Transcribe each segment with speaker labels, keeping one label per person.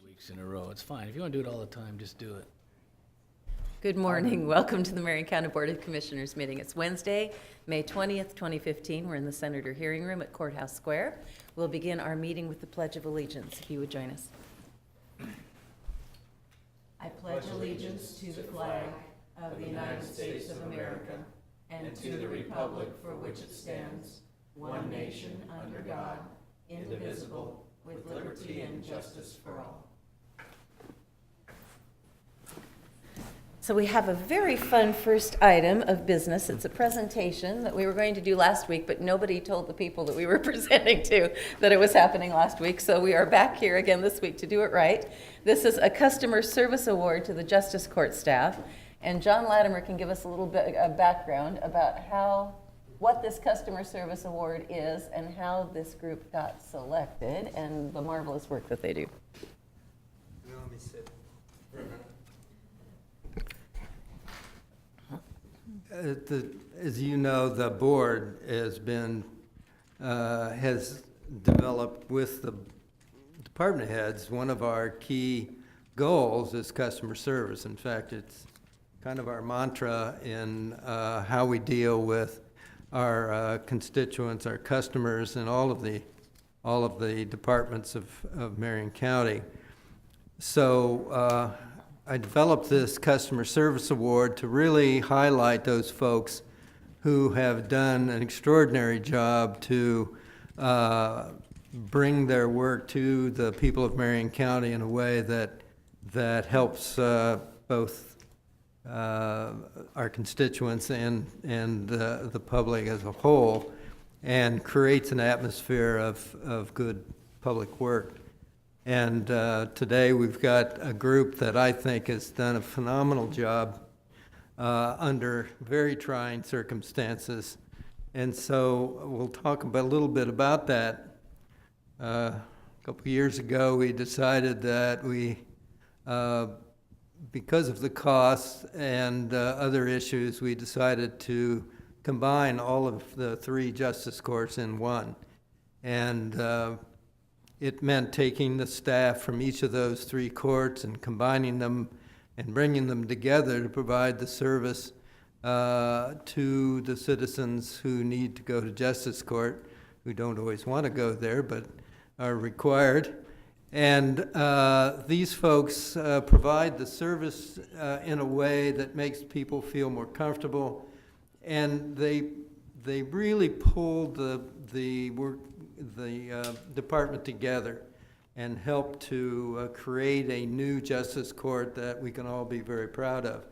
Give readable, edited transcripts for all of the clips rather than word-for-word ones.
Speaker 1: 2 weeks in a row. It's fine. If you want to do it all the time, just do it.
Speaker 2: Good morning. Welcome to the Marion County Board of Commissioners meeting. It's Wednesday, May 20th, 2015. We're in the Senator Hearing Room at Courthouse Square. We'll begin our meeting with the Pledge of Allegiance, if you would join us. I pledge allegiance to the flag of the United States of America and to the republic for which it stands, one nation under God, indivisible, with liberty and justice for all. So we have a very fun first item of business. It's a presentation that we were going to do last week, but nobody told the people that we were presenting to that it was happening last week. So we are back here again this week to do it right. This is a customer service award to the Justice Court staff. And John Latimer can give us a little bit of background about what this customer service award is and how this group got selected and the marvelous work that they do.
Speaker 3: Let me sit for a minute. As you know, the board has developed with the department heads, one of our key goals is customer service. In fact, it's kind of our mantra in how we deal with our constituents, our customers, and all of the departments of Marion County. So I developed this customer service award to really highlight those folks who have done an extraordinary job to bring their work to the people of Marion County in a way that helps both our constituents and the public as a whole, and creates an atmosphere of good public work. And today we've got a group that I think has done a phenomenal job under very trying circumstances. And so we'll talk a little bit about that. A couple of years ago, we decided that because of the costs and other issues, we decided to combine all of the three justice courts in one. And it meant taking the staff from each of those three courts and combining them and bringing them together to provide the service to the citizens who need to go to justice court, who don't always want to go there, but are required. And these folks provide the service in a way that makes people feel more comfortable. And they really pulled the department together and help to create a new justice court that we can all be very proud of.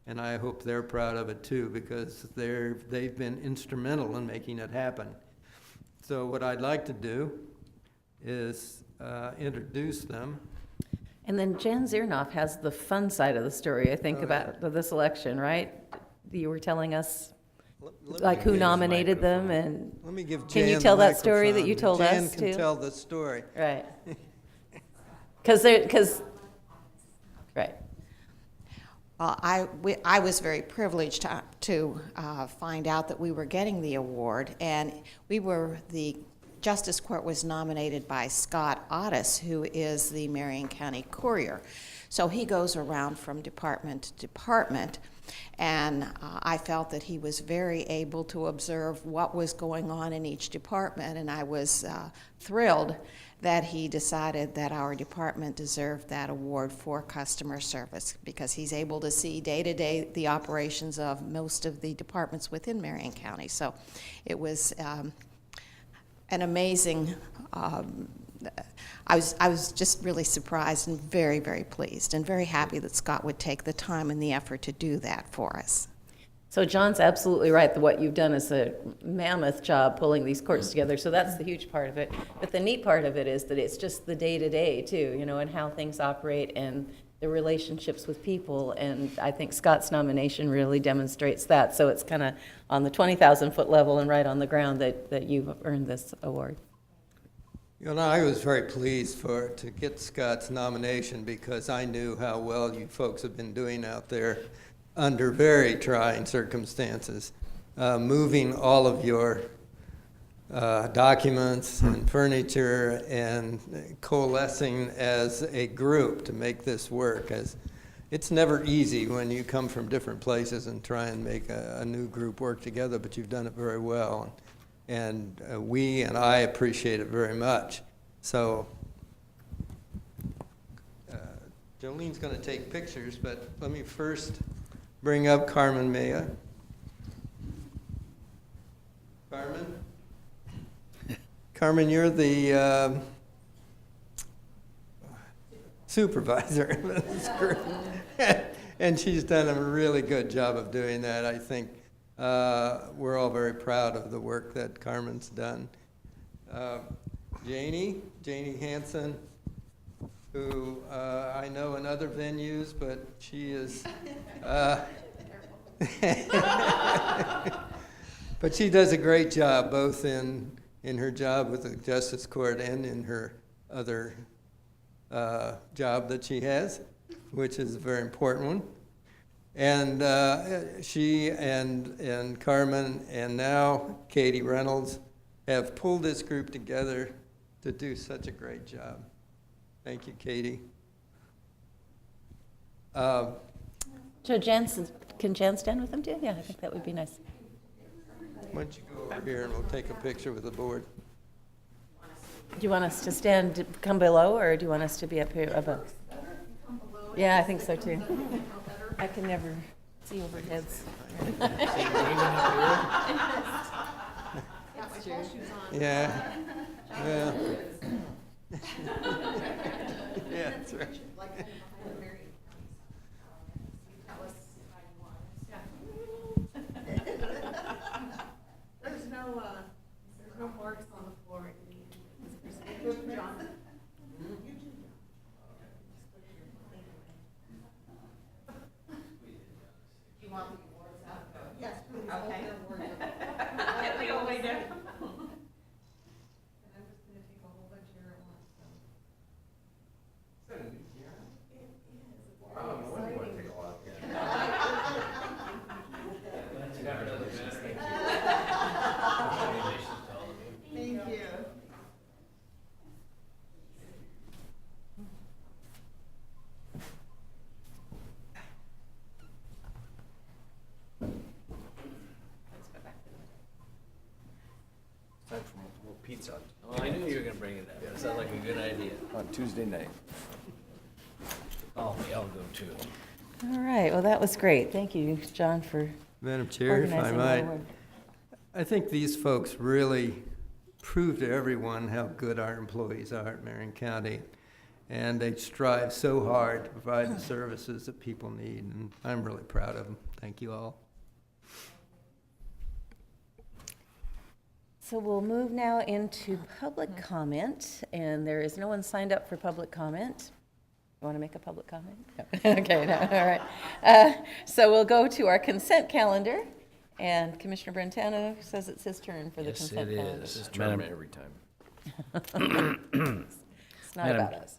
Speaker 3: And I hope they're proud of it too, because they've been instrumental in making it happen. So what I'd like to do is introduce them.
Speaker 2: And then Jan Ziernoff has the fun side of the story, I think, about this election, right? You were telling us like who nominated them, and
Speaker 3: let me give Jan
Speaker 2: can you tell
Speaker 3: the
Speaker 2: that story that you told
Speaker 3: Jan
Speaker 2: us
Speaker 3: can
Speaker 2: too?
Speaker 3: tell the story.
Speaker 2: Right. Because right.
Speaker 4: I was very privileged to find out that we were getting the award, and the Justice Court was nominated by Scott Otis, who is the Marion County Courier. So he goes around from department to department, and I felt that he was very able to observe what was going on in each department, and I was thrilled that he decided that our department deserved that award for customer service, because he's able to see day-to-day the operations of most of the departments within Marion County. So it was an amazing, I was just really surprised and very, very pleased and very happy that Scott would take the time and the effort to do that for us.
Speaker 2: So John's absolutely right that what you've done is a mammoth job pulling these courts together. So that's the huge part of it. But the neat part of it is that it's just the day-to-day too, and how things operate and the relationships with people. And I think Scott's nomination really demonstrates that. So it's kind of on the 20,000-foot level and right on the ground that you've earned this award.
Speaker 3: I was very pleased to get Scott's nomination, because I knew how well you folks have been doing out there under very trying circumstances, moving all of your documents and furniture and coalescing as a group to make this work. As it's never easy when you come from different places and try and make a new group work together, but you've done it very well. And we and I appreciate it very much. So Jolene's going to take pictures, but let me first bring up Carmen Maya. Carmen, you're the supervisor of this group. And she's done a really good job of doing that. I think we're all very proud of the work that Carmen's done. Janie Hansen, who I know in other venues, but she is, but she does a great job, both in her job with the Justice Court and in her other job that she has, which is a very important one. And she and Carmen and now Katie Reynolds have pulled this group together to do such a great job. Thank you, Katie.
Speaker 2: So can Jan stand with them too? Yeah, I think that would be nice.
Speaker 3: Why don't you go over here and we'll take a picture with the board.
Speaker 2: Do you want us to stand, come below, or do you want us to be up here above? Yeah, I think so too. I can never see over heads.
Speaker 3: Yeah. Yeah. Yeah, that's right.
Speaker 5: There's no marks on the floor. John. You want the awards out? Yes, please. Okay. Get the old way down. And I'm just gonna take a whole bunch here at once, so. Thank you.
Speaker 6: Time for more pizza
Speaker 1: Oh, I knew you were gonna bring it up. That sounds like a good idea.
Speaker 6: on Tuesday night.
Speaker 1: I'll go too.
Speaker 2: All right, well, that was great. Thank you, John, for
Speaker 3: Madam Chair, if I
Speaker 2: organizing
Speaker 3: might,
Speaker 2: that award.
Speaker 3: I think these folks really prove to everyone how good our employees are at Marion County. And they strive so hard to provide the services that people need, and I'm really proud of them. Thank you all.
Speaker 2: So we'll move now into public comment, and there is no one signed up for public comment. You want to make a public comment? No. Okay, no, all right. So we'll go to our consent calendar, and Commissioner Brentano says it's his turn for the
Speaker 1: Yes,
Speaker 2: consent
Speaker 1: it
Speaker 2: calendar.
Speaker 1: is.
Speaker 6: This is term every time.
Speaker 2: It's not about us.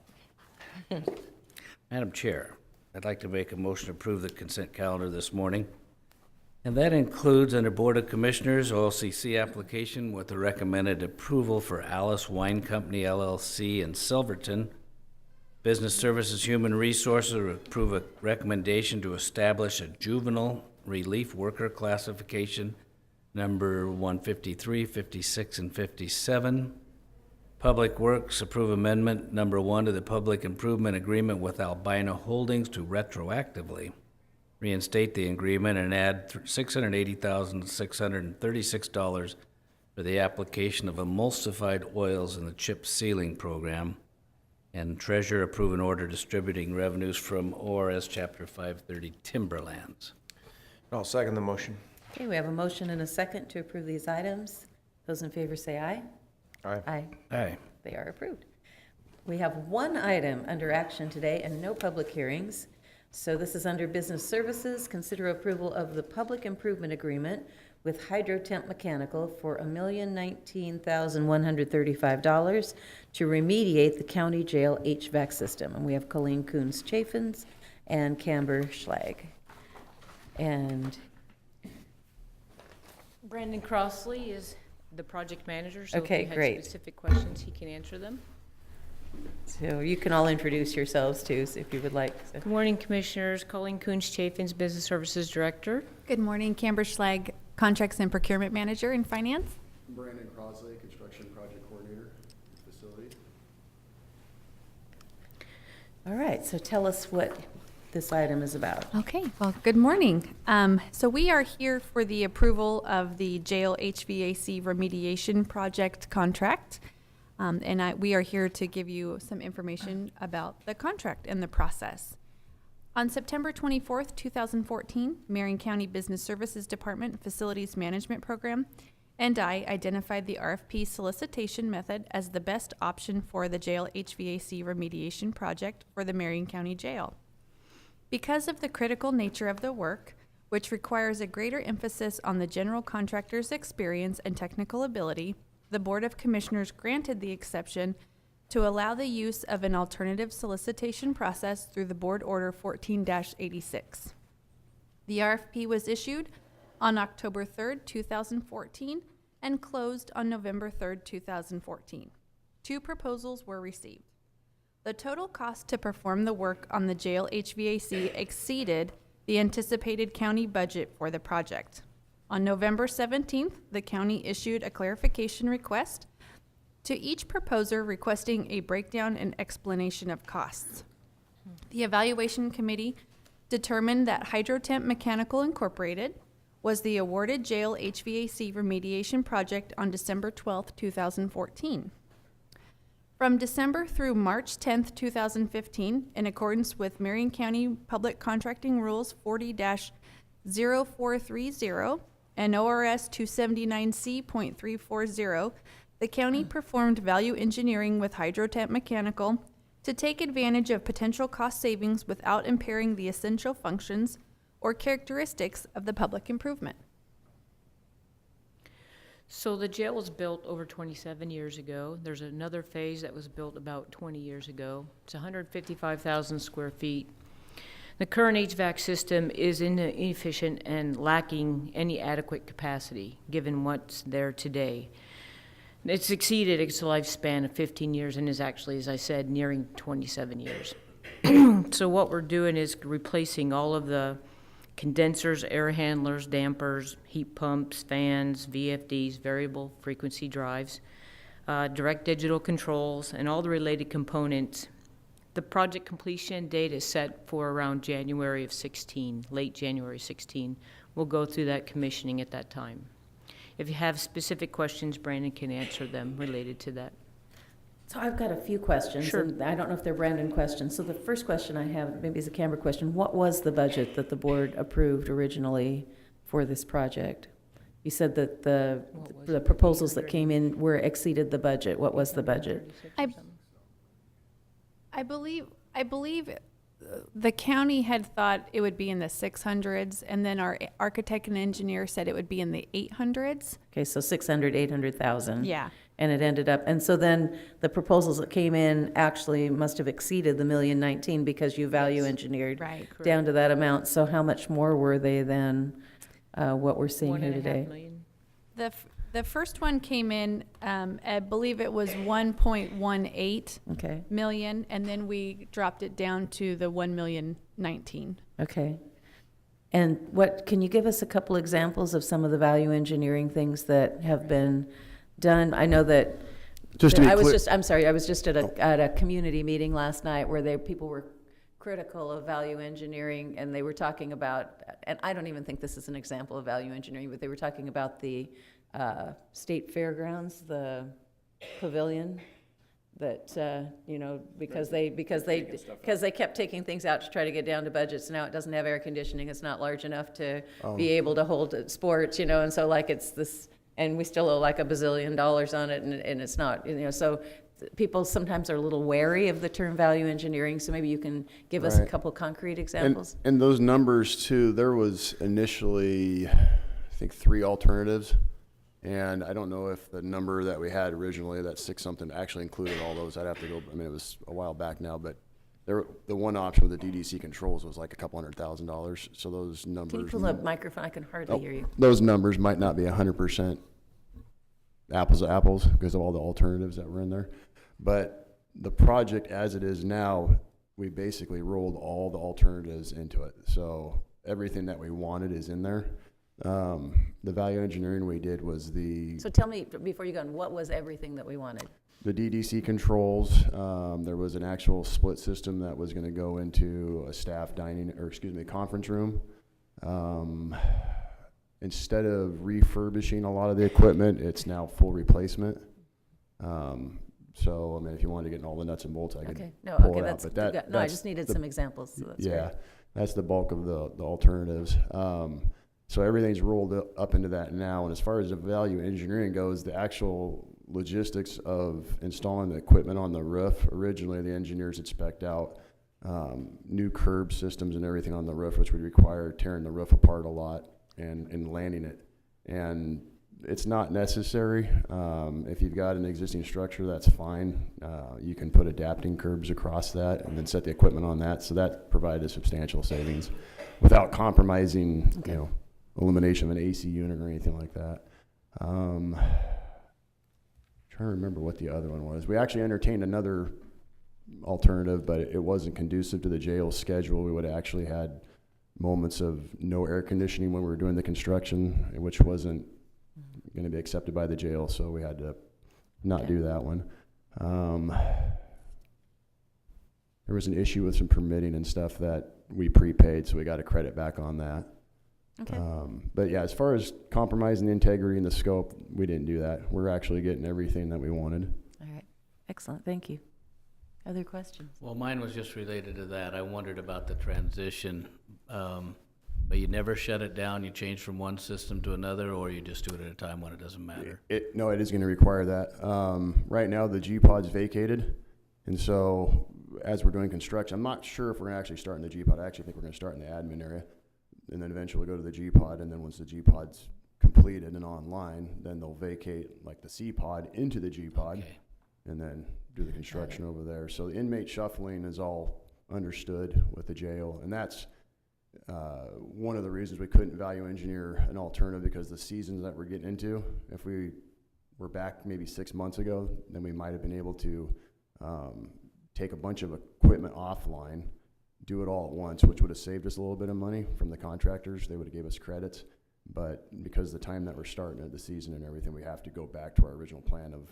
Speaker 1: Madam Chair, I'd like to make a motion to approve the consent calendar this morning. And that includes under Board of Commissioners, OLCC application with the recommended approval for Alice Wine Company LLC in Silverton. Business Services Human Resources approve a recommendation to establish a juvenile relief worker classification number 153, 56, and 57. Public Works approve amendment number 1 to the Public Improvement Agreement with Albino Holdings to retroactively reinstate the agreement and add $680,636 for the application of emulsified oils in the chip sealing program. And Treasurer approve an order distributing revenues from ORS Chapter 530 Timberlands.
Speaker 6: I'll second the motion.
Speaker 2: Okay, we have a motion and a second to approve these items. Those in favor say aye.
Speaker 6: Aye.
Speaker 2: Aye.
Speaker 1: Aye.
Speaker 2: They are approved. We have one item under action today and no public hearings. So this is under Business Services. Consider approval of the Public Improvement Agreement with Hydrotemp Mechanical for $1,019,135 to remediate the county jail HVAC system. And we have Colleen Coons-Chaffins and Camber Schlag. And
Speaker 7: Brandon Crossley is
Speaker 5: the project manager, so if
Speaker 2: Okay,
Speaker 5: you had
Speaker 2: great.
Speaker 5: specific questions, he can answer them.
Speaker 2: So you can all introduce yourselves too, so if you would like. So-
Speaker 5: Good morning, Commissioners. Colleen Coons-Chafin's Business Services Director.
Speaker 7: Good morning, Camber Schlag, Contracts and Procurement Manager in Finance.
Speaker 8: Brandon Crosley, Construction Project Coordinator, Facilities.
Speaker 2: All right, so tell us what this item is about.
Speaker 7: Okay, well, good morning. So we are here for the approval of the jail HVAC remediation project contract. We are here to give you some information about the contract and the process. On September 24th, 2014, Marion County Business Services Department Facilities Management Program and I identified the RFP solicitation method as the best option for the jail HVAC remediation project for the Marion County Jail. Because of the critical nature of the work, which requires a greater emphasis on the general contractor's experience and technical ability, the Board of Commissioners granted the exception to allow the use of an alternative solicitation process through the Board Order 14-86. The RFP was issued on October 3rd, 2014, and closed on November 3rd, 2014. 2 proposals were received. The total cost to perform the work on the jail HVAC exceeded the anticipated county budget for the project. On November 17th, the county issued a clarification request to each proposer requesting a breakdown and explanation of costs. The evaluation committee determined that Hydrotemp Mechanical Incorporated was the awarded jail HVAC remediation project on December 12th, 2014. From December through March 10th, 2015, in accordance with Marion County Public Contracting Rules 40-0430 and ORS 279C.340, the county performed value engineering with Hydrotemp Mechanical to take advantage of potential cost savings without impairing the essential functions or characteristics of the public improvement.
Speaker 5: So the jail was built over 27 years ago. There's another phase that was built about 20 years ago. It's 155,000 square feet. The current HVAC system is inefficient and lacking any adequate capacity, given what's there today. It's exceeded its lifespan of 15 years and is actually, as I said, nearing 27 years. So what we're doing is replacing all of the condensers, air handlers, dampers, heat pumps, fans, VFDs, variable frequency drives, direct digital controls, and all the related components. The project completion date is set for around January of 16, late January 16. We'll go through that commissioning at that time. If you have specific questions, Brandon can answer them related to that.
Speaker 2: So I've got a few questions.
Speaker 5: Sure.
Speaker 2: And I don't know if they're Brandon questions. So the first question I have, maybe is a Canberra question. What was the budget that the board approved originally for this project? You said that the proposals that came in were exceeded the budget. What was the budget?
Speaker 7: I believe the county had thought it would be in the 600s, and then our architect and engineer said it would be in the 800s.
Speaker 2: Okay, so 600, 800,000.
Speaker 7: Yeah.
Speaker 2: And it ended up, and so then the proposals that came in actually must have exceeded the $1,019,000 because you value engineered
Speaker 7: Right.
Speaker 2: down to that amount. So how much more were they than what we're seeing here
Speaker 5: $1.5
Speaker 2: today?
Speaker 5: million.
Speaker 7: The first one came in, I believe it was 1.18
Speaker 2: Okay,
Speaker 7: million, and then we dropped it down to the 1,019,000.
Speaker 2: okay. And what, can you give us a couple examples of some of the value engineering things that have been done? I know that,
Speaker 8: Just to be
Speaker 2: I was
Speaker 8: clear-
Speaker 2: just, I'm sorry, I was just at a community meeting last night where people were critical of value engineering, and they were talking about, and I don't even think this is an example of value engineering, but they were talking about the state fairgrounds, the pavilion, that, because they kept taking things out to try to get down to budgets. Now it doesn't have air conditioning, it's not large enough to be able to hold sports, and so like it's this, and we still owe like $1 bazillion on it, and it's not, so people sometimes are a little wary of the term value engineering, so maybe you can give us a
Speaker 8: Right.
Speaker 2: couple concrete examples.
Speaker 8: And those numbers too, there was initially, I think, 3 alternatives. And I don't know if the number that we had originally, that 6 something, actually included all those. I'd have to go, it was a while back now, but the one option with the DDC controls was like $200,000. So those numbers.
Speaker 2: Can you pull the microphone? I can hardly hear you.
Speaker 8: Those numbers might not be 100% apples to apples because of all the alternatives that were in there. But the project as it is now, we basically rolled all the alternatives into it. So everything that we wanted is in there. The value engineering we did was
Speaker 2: So tell me, before you go on, what was everything that we wanted?
Speaker 8: the DDC controls. There was an actual split system that was going to go into a staff conference room. Instead of refurbishing a lot of the equipment, it's now full replacement. So, I mean, if you wanted to get in all the nuts and bolts, I could
Speaker 2: Okay, no,
Speaker 8: pull
Speaker 2: okay,
Speaker 8: it out.
Speaker 2: that's,
Speaker 8: But that,
Speaker 2: no, I
Speaker 8: that's
Speaker 2: just needed
Speaker 8: the-
Speaker 2: some examples, so that's great.
Speaker 8: Yeah, that's the bulk of the alternatives. So everything's rolled up into that now. And as far as the value engineering goes, the actual logistics of installing the equipment on the roof, originally the engineers had spec'd out new curb systems and everything on the roof, which would require tearing the roof apart a lot and landing it. And it's not necessary. If you've got an existing structure, that's fine. You can put adapting curbs across that and then set the equipment on that. So that provided a substantial savings without compromising, elimination of an AC unit or anything like that. Trying to remember what the other one was. We actually entertained another alternative, but it wasn't conducive to the jail schedule. We would have actually had moments of no air conditioning when we were doing the construction, which wasn't going to be accepted by the jail, so we had to not do that one. There was an issue with some permitting and stuff that we prepaid, so we got a credit back on that.
Speaker 2: Okay.
Speaker 8: But yeah, as far as compromising the integrity and the scope, we didn't do that. We're actually getting everything that we wanted.
Speaker 2: All right, excellent, thank you. Other questions?
Speaker 1: Well, mine was just related to that. I wondered about the transition. But you never shut it down, you change from one system to another, or you just do it at a time when it doesn't matter?
Speaker 8: No, it is going to require that. Right now, the G-Pod's vacated, and so as we're doing construction, I'm not sure if we're going to actually start in the G-Pod. I actually think we're going to start in the admin area, and then eventually go to the G-Pod, and then once the G-Pod's completed and online, then they'll vacate like the C-Pod into the G-Pod,
Speaker 1: Okay.
Speaker 8: and then do the construction over there. So the inmate shuffling is all understood with the jail, and that's one of the reasons we couldn't value engineer an alternative, because the seasons that we're getting into, if we were back maybe 6 months ago, then we might have been able to take a bunch of equipment offline, do it all at once, which would have saved us a little bit of money from the contractors. They would have gave us credits. But because of the time that we're starting at the season and everything, we have to go back to our original plan of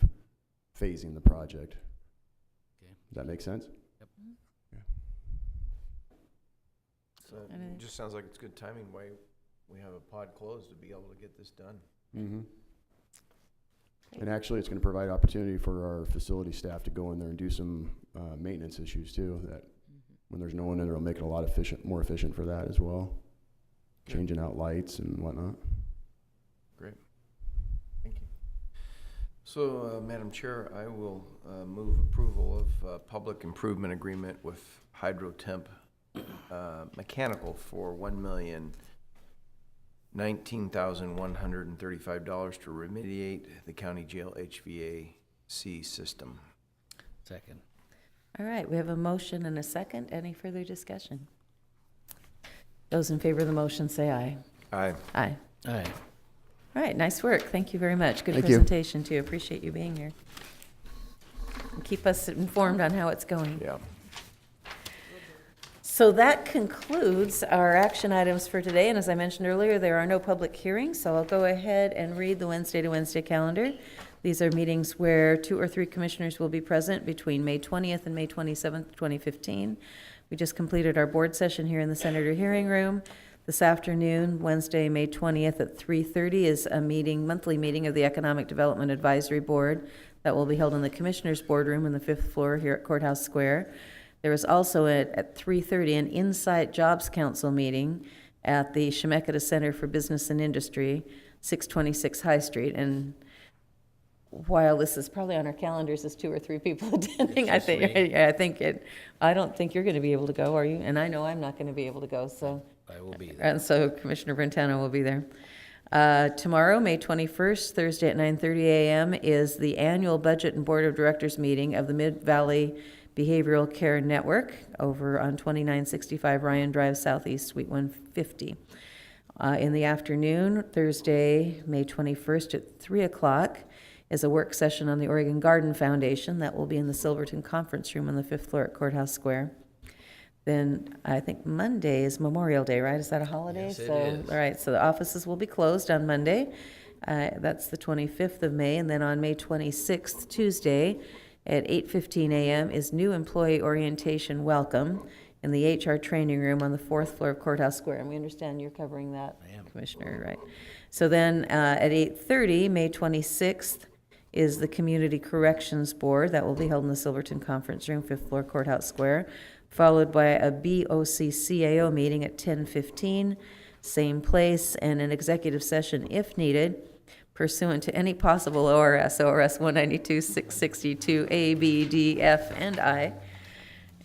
Speaker 8: phasing the project.
Speaker 1: Okay.
Speaker 8: Does that make sense?
Speaker 1: Yep.
Speaker 6: So
Speaker 2: Anything?
Speaker 6: it just sounds like it's good timing why we have a pod closed to be able to get this done.
Speaker 8: Mm-hmm. And actually, it's going to provide opportunity for our facility staff to go in there and do some maintenance issues too. That when there's no one in there, it'll make it a lot more efficient for that as well. Changing out lights and whatnot.
Speaker 6: Great. Thank you. So, Madam Chair, I will move approval of public improvement agreement with HydroTemp Mechanical for $1,019,135 to remediate the county jail HVAC system.
Speaker 1: Second.
Speaker 2: All right, we have a motion and a second. Any further discussion? Those in favor of the motion say aye.
Speaker 6: Aye.
Speaker 2: Aye.
Speaker 1: Aye.
Speaker 2: All right, nice work. Thank you very much. Good
Speaker 8: Thank you.
Speaker 2: presentation, too. Appreciate you being here. And keep us informed on how it's going.
Speaker 6: Yeah.
Speaker 2: So that concludes our action items for today, and as I mentioned earlier, there are no public hearings, so I'll go ahead and read the Wednesday to Wednesday calendar. These are meetings where 2 or 3 commissioners will be present between May 20th and May 27th, 2015. We just completed our board session here in the Senator Hearing Room. This afternoon, Wednesday, May 20th at 3:30 is a monthly meeting of the Economic Development Advisory Board that will be held in the Commissioners' Boardroom on the 5th floor here at Courthouse Square. There is also at 3:30 an Insight Jobs Council meeting at the Chemeketa Center for Business and Industry, 626 High Street. And while this is probably on our calendars as 2 or 3 people attending, I don't think you're going to be able to go, are you? And I know I'm not going to be able to go, so.
Speaker 1: I will be there.
Speaker 2: And so Commissioner Brentano will be there. Tomorrow, May 21st, Thursday at 9:30 a.m. is the annual Budget and Board of Directors meeting of the Mid-Valley Behavioral Care Network over on 2965 Ryan Drive Southeast, Suite 150. In the afternoon, Thursday, May 21st at 3 o'clock, is a work session on the Oregon Garden Foundation. That will be in the Silverton Conference Room on the 5th floor at Courthouse Square. Then I think Monday is Memorial Day, right? Is that a holiday?
Speaker 1: Yes, it
Speaker 2: So,
Speaker 1: is.
Speaker 2: all right, so the offices will be closed on Monday. That's the 25th of May. And then on May 26th, Tuesday, at 8:15 a.m. is new employee orientation welcome in the HR training room on the 4th floor of Courthouse Square. And we understand you're covering that, Commissioner, right? So then at 8:30, May 26th, is the Community Corrections Board. That will be held in the Silverton Conference Room, 5th floor, Courthouse Square, followed by a BOC-CAO meeting at 10:15, same place, and an executive session if needed pursuant to any possible ORS 192, 662, A, B, D, F, and I.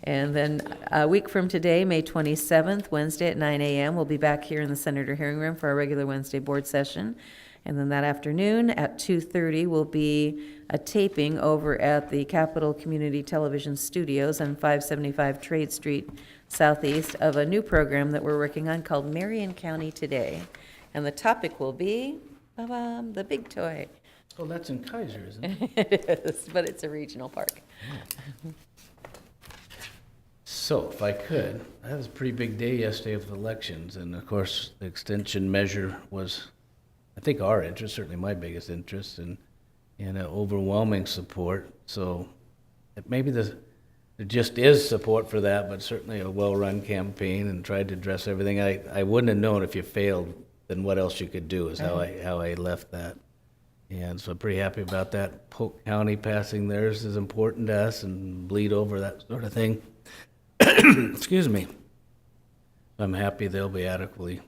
Speaker 2: And then a week from today, May 27th, Wednesday at 9 a.m., we'll be back here in the Senator Hearing Room for our regular Wednesday board session. And then that afternoon at 2:30 will be a taping over at the Capitol Community Television Studios on 575 Trade Street Southeast of a new program that we're working on called Marion County Today. And the topic will be, ba-bam, the big toy.
Speaker 1: Well, that's in Kaiser, isn't it?
Speaker 2: It is, but it's a regional park.
Speaker 1: So, if I could, that was a pretty big day yesterday with elections, and of course, the extension measure was, I think, our interest, certainly my biggest interest, and overwhelming support. So, maybe there just is support for that, but certainly a well-run campaign and tried to address everything. I wouldn't have known if you failed, then what else you could do is how I left that. And so I'm pretty happy about that. Polk County passing theirs is important to us and bleed over that sort of thing. Excuse me. I'm happy they'll be adequately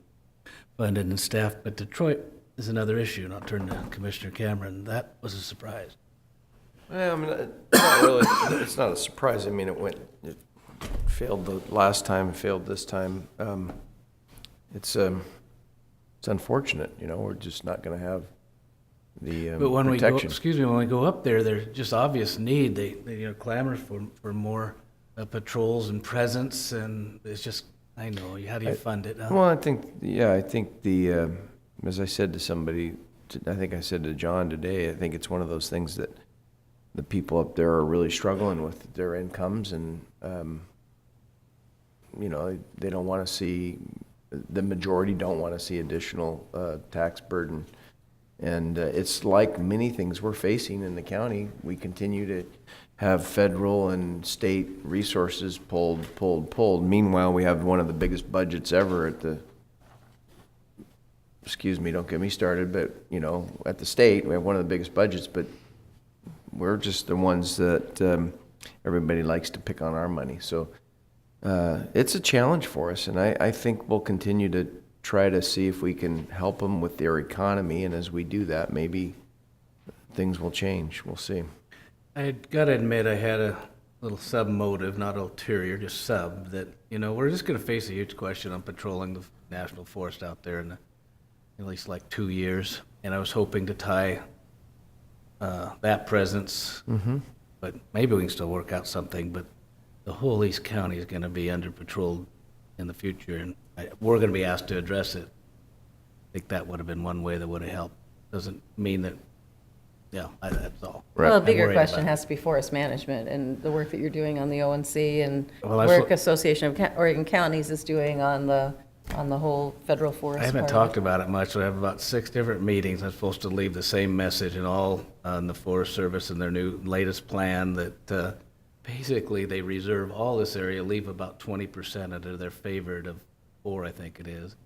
Speaker 1: funded and staffed, but Detroit is another issue, and I'll turn to Commissioner Cameron. That was a surprise.
Speaker 6: Well, I mean, not really, it's not a surprise. I mean, it failed the last time, failed this time. It's unfortunate, you know, we're just not gonna have the
Speaker 1: But when we go,
Speaker 6: protection.
Speaker 1: when we go up there, there's just obvious need. They clamor for more patrols and presence, and it's just, I know, how do you fund it? Huh?
Speaker 6: Well, I think the, as I said to somebody, I think I said to John today, I think it's one of those things that the people up there are really struggling with their incomes, and, you know, they don't want to see, the majority don't want to see additional tax burden. And it's like many things we're facing in the county. We continue to have federal and state resources pulled. Meanwhile, we have one of the biggest budgets ever at the, excuse me, don't get me started, but, you know, at the state, we have one of the biggest budgets, but we're just the ones that everybody likes to pick on our money. So it's a challenge for us, and I think we'll continue to try to see if we can help them with their economy, and as we do that, maybe things will change. We'll see.
Speaker 1: I got to admit, I had a little sub-motive, not ulterior, just sub, that, you know, we're just going to face a huge question on patrolling the national forest out there in at least like 2 years. And I was hoping to tie that presence, but maybe we can still work out something. But the whole East County is going to be under patrolled in the future, and we're going to be asked to address it. I think that would have been one way that would have helped. Doesn't mean that, yeah, that's all.
Speaker 6: Right.
Speaker 2: Well, a
Speaker 1: I'm
Speaker 2: bigger
Speaker 1: worried
Speaker 2: question
Speaker 1: about it.
Speaker 2: has to be forest management and the work that you're doing on the ONC and
Speaker 1: Well, that's
Speaker 2: work
Speaker 1: what-
Speaker 2: Association of Oregon Counties is doing on the whole federal forest.
Speaker 1: I haven't
Speaker 2: part of
Speaker 1: talked
Speaker 2: it.
Speaker 1: about it much. I have about 6 different meetings. I'm supposed to leave the same message, and all on the Forest Service and their new latest plan that basically they reserve all this area, leave about 20% under their favored of 4, I think it is.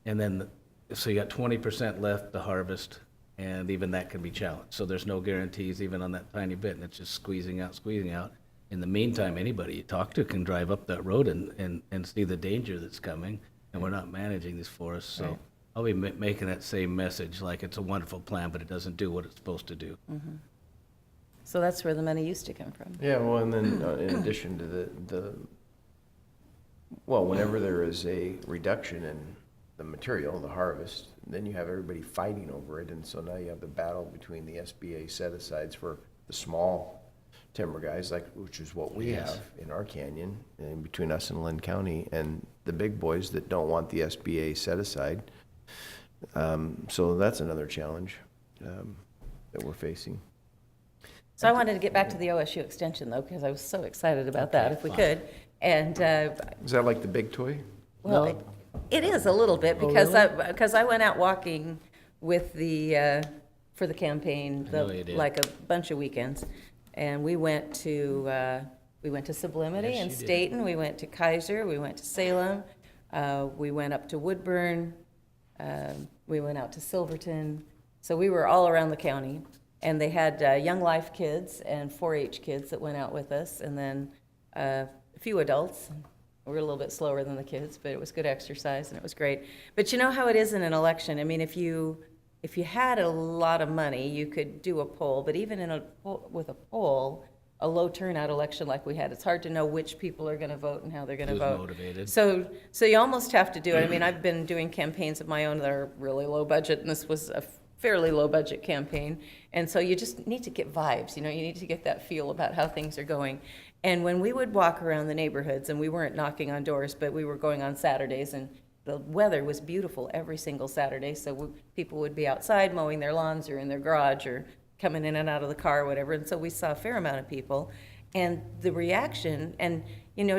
Speaker 1: And then, so you got 20% left to harvest, and even that can be challenged. So there's no guarantees even on that tiny bit, and it's just squeezing out. In the meantime, anybody you talk to can drive up that road and see the danger that's coming, and we're not managing these forests. So I'll be making that same message, like it's a wonderful plan, but it doesn't do what it's supposed to do.
Speaker 2: So that's where the money used to come from.
Speaker 6: Yeah, well, and then in addition to well, whenever there is a reduction in the material, the harvest, then you have everybody fighting over it, and so now you have the battle between the SBA set-asides for the small timber guys, like, which is what we
Speaker 1: Yes.
Speaker 6: have in our canyon, and between us and Lynn County, and the big boys that don't want the SBA set-aside. So that's another challenge that we're facing.
Speaker 2: So I wanted to get back to the OSU extension, though, because I was so excited about that, if we could. And,
Speaker 6: Is that like the big toy?
Speaker 2: well,
Speaker 1: No.
Speaker 2: it is a little bit,
Speaker 1: Oh,
Speaker 2: because
Speaker 1: really?
Speaker 2: because I went out walking with the, for the campaign,
Speaker 1: I know you did.
Speaker 2: like a bunch of weekends. And we went to Sublimity
Speaker 1: Yes,
Speaker 2: and
Speaker 1: you did.
Speaker 2: Staten, we went to Kaiser, we went to Salem, we went up to Woodburn, we went out to Silverton. So we were all around the county. And they had Young Life kids and 4-H kids that went out with us, and then a few adults. We were a little bit slower than the kids, but it was good exercise and it was great. But you know how it is in an election. I mean, if you had a lot of money, you could do a poll. But even with a poll, a low turnout election like we had, it's hard to know which people are going to vote and how they're going to
Speaker 1: Who's
Speaker 2: vote.
Speaker 1: motivated.
Speaker 2: So you almost have to do it. I mean, I've been doing campaigns of my own that are really low budget, and this was a fairly low budget campaign. And so you just need to get vibes, you need to get that feel about how things are going. And when we would walk around the neighborhoods, and we weren't knocking on doors, but we were going on Saturdays, and the weather was beautiful every single Saturday, so people would be outside mowing their lawns or in their garage or coming in and out of the car or whatever. And so we saw a fair amount of people. And the reaction, and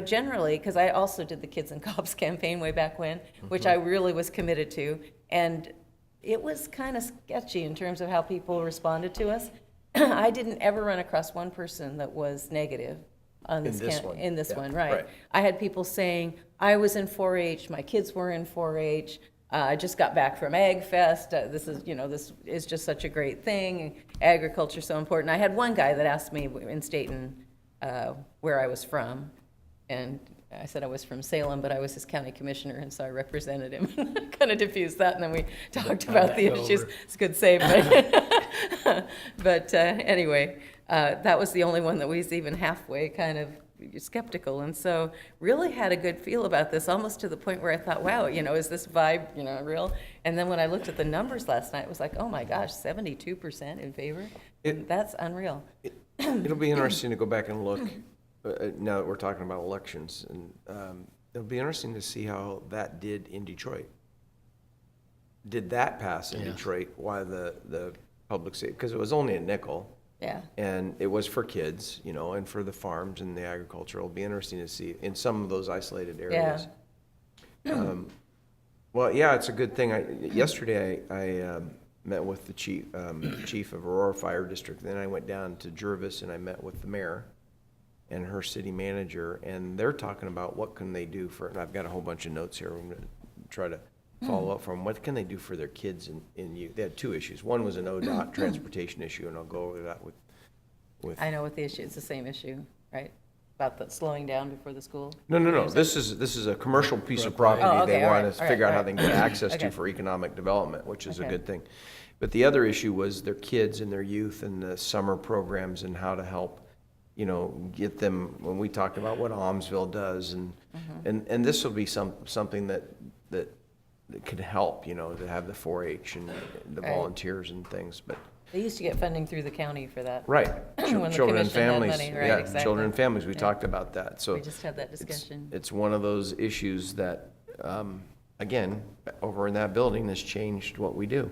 Speaker 2: generally, because I also did the Kids and Cops campaign way back when, which I really was committed to, and it was kind of sketchy in terms of how people responded to us. I didn't ever run across one person that was negative on
Speaker 6: In this one.
Speaker 2: in this
Speaker 6: Yeah,
Speaker 2: one, right.
Speaker 6: right.
Speaker 2: I had people saying, I was in 4-H, my kids were in 4-H, I just got back from Ag Fest, this is just such a great thing, agriculture's so important. I had one guy that asked me in Staten where I was from, and I said I was from Salem, but I was his county commissioner, and so I represented him. Kind of diffused that, and then we talked about the issues. It's a good save, but anyway, that was the only one that was even halfway kind of skeptical, and so really had a good feel about this, almost to the point where I thought, wow, is this vibe, real? And then when I looked at the numbers last night, it was like, oh my gosh, 72% in favor? That's unreal.
Speaker 6: It'll be interesting to go back and look, now that we're talking about elections, and it'll be interesting to see how that did in Detroit. Did that pass in
Speaker 1: Yeah.
Speaker 6: Detroit? Why the public safety? Because it was only a nickel.
Speaker 2: Yeah.
Speaker 6: And it was for kids, and for the farms and the agriculture. It'll be interesting to see in some of those isolated areas. Well, yeah, it's a good thing. Yesterday I met with the chief of Aurora Fire District. Then I went down to Jervis and I met with the mayor and her city manager, and they're talking about what can they do for, and I've got a whole bunch of notes here. I'm going to try to follow up from what can they do for their kids in youth. They had two issues. One was an ODOT transportation issue, and I'll go over that with
Speaker 2: I know what the issue, it's the same issue, right? About the slowing down before the school?
Speaker 6: No. This is a commercial piece of property
Speaker 2: Oh, okay,
Speaker 6: they
Speaker 2: all
Speaker 6: want
Speaker 2: right,
Speaker 6: to
Speaker 2: all
Speaker 6: figure
Speaker 2: right,
Speaker 6: out how
Speaker 2: all
Speaker 6: they
Speaker 2: right.
Speaker 6: can get access
Speaker 2: Okay.
Speaker 6: to for economic development, which is a
Speaker 2: Okay.
Speaker 6: good thing. But the other issue was their kids and their youth and the summer programs and how to help, get them, when we talked about what Almsville does, and this will be something that could help, to have the 4-H and the
Speaker 2: Right.
Speaker 6: volunteers and things, but.
Speaker 2: They used to get funding through the county for that.
Speaker 6: Right.
Speaker 2: When the
Speaker 6: Children and
Speaker 2: commission had
Speaker 6: families.
Speaker 2: money, right,
Speaker 6: Yeah,
Speaker 2: exactly.
Speaker 6: children and families, we
Speaker 2: Yeah.
Speaker 6: talked about that, so.
Speaker 2: We just had that
Speaker 6: it's-
Speaker 2: discussion.
Speaker 6: It's one of those issues that, again, over in that building has changed what we do.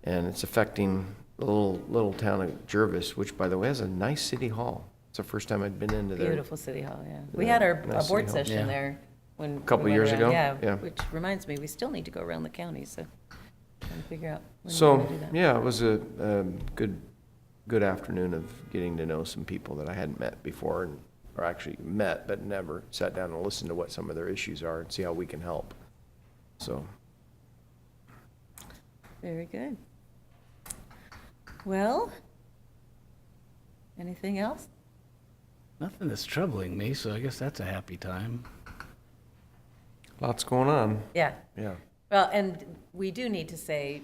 Speaker 6: And it's affecting the little town of Jervis, which, by the way, has a nice city hall. It's the first time I'd been into there.
Speaker 2: Beautiful city hall, yeah. We
Speaker 6: Yeah,
Speaker 2: had our
Speaker 6: nice
Speaker 2: board
Speaker 6: city hall.
Speaker 2: session
Speaker 1: Yeah.
Speaker 2: there when.
Speaker 6: Couple
Speaker 2: we went
Speaker 6: years
Speaker 2: around.
Speaker 6: ago?
Speaker 2: Yeah,
Speaker 6: Yeah.
Speaker 2: which reminds me, we still need to go around the county, so trying to figure out when we're
Speaker 6: So,
Speaker 2: gonna do that.
Speaker 6: yeah, it was a good afternoon of getting to know some people that I hadn't met before, or actually met, but never sat down and listened to what some of their issues are and see how we can help. So,
Speaker 2: Very good. Well, anything else?
Speaker 1: Nothing that's troubling me, so I guess that's a happy time.
Speaker 6: lots going on,
Speaker 2: Yeah.
Speaker 6: yeah.
Speaker 2: Well, and we do need to say,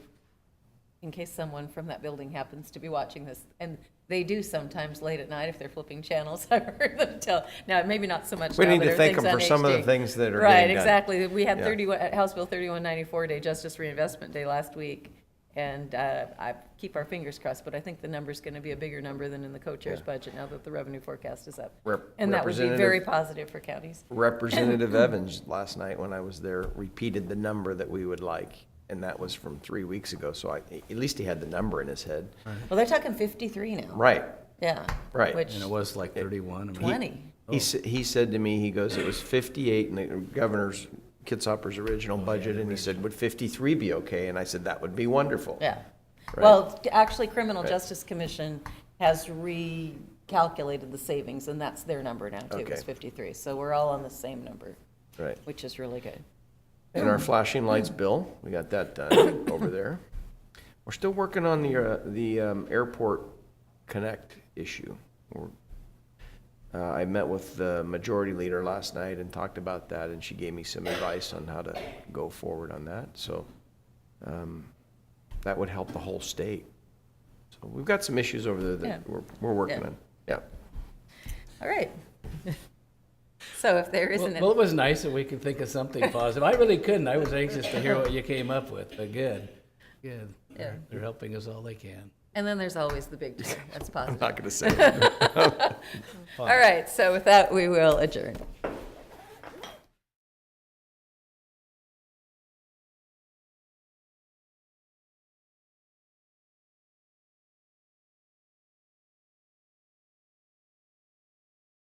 Speaker 2: in case someone from that building happens to be watching this, and they do sometimes late at night if they're flipping channels, I've heard them tell. Now, maybe not so much
Speaker 6: We
Speaker 2: now
Speaker 6: need
Speaker 2: that
Speaker 6: to thank them
Speaker 2: everything's
Speaker 6: for
Speaker 2: on
Speaker 6: some of the
Speaker 2: HD.
Speaker 6: things that are
Speaker 2: Right,
Speaker 6: getting done.
Speaker 2: exactly. We had
Speaker 6: Yeah.
Speaker 2: House Bill 3194 Day, Justice Reinvestment Day last week, and I keep our fingers crossed, but I think the number's going to be a bigger number than in the co-chair's
Speaker 6: Yeah.
Speaker 2: budget now that the revenue forecast is up.
Speaker 6: Rep-
Speaker 2: And that would be
Speaker 6: Representative-
Speaker 2: very positive for counties.
Speaker 6: Representative Evans last night when I was there repeated the number that we would like, and that was from 3 weeks ago, so at least he had the number in his head.
Speaker 2: Well, they're talking 53 now.
Speaker 6: Right,
Speaker 2: Yeah.
Speaker 6: Right.
Speaker 2: Which,
Speaker 1: And it was like 31. I mean,
Speaker 2: 20.
Speaker 6: He said to me, he goes, it was 58 in the governor's, Kitzhopper's original budget, and he said, would 53 be okay? And I said, that would be wonderful.
Speaker 2: Yeah.
Speaker 6: Right.
Speaker 2: Well, actually, Criminal
Speaker 6: Right.
Speaker 2: Justice Commission has recalculated the savings, and that's their number now, too,
Speaker 6: Okay.
Speaker 2: is 53. So we're all on the same number,
Speaker 6: Right.
Speaker 2: which is really good.
Speaker 6: And our flashing lights bill, we got that done over there. We're still working on the Airport Connect issue. I met with the majority leader last night and talked about that, and she gave me some advice on how to go forward on that. So that would help the whole state. So we've got some issues over there
Speaker 2: Yeah.
Speaker 6: that we're working
Speaker 2: Yeah.
Speaker 6: on. Yeah.
Speaker 2: All right. So if there isn't,
Speaker 1: Well, it was nice that we could think of something positive. I really couldn't. I was anxious to hear what you came up with, but good. Good.
Speaker 2: Yeah.
Speaker 1: They're helping us all they can.
Speaker 2: and then there's always the big two. That's
Speaker 6: I'm
Speaker 2: positive.
Speaker 6: not going to say it.
Speaker 2: All right, so with that, we will adjourn.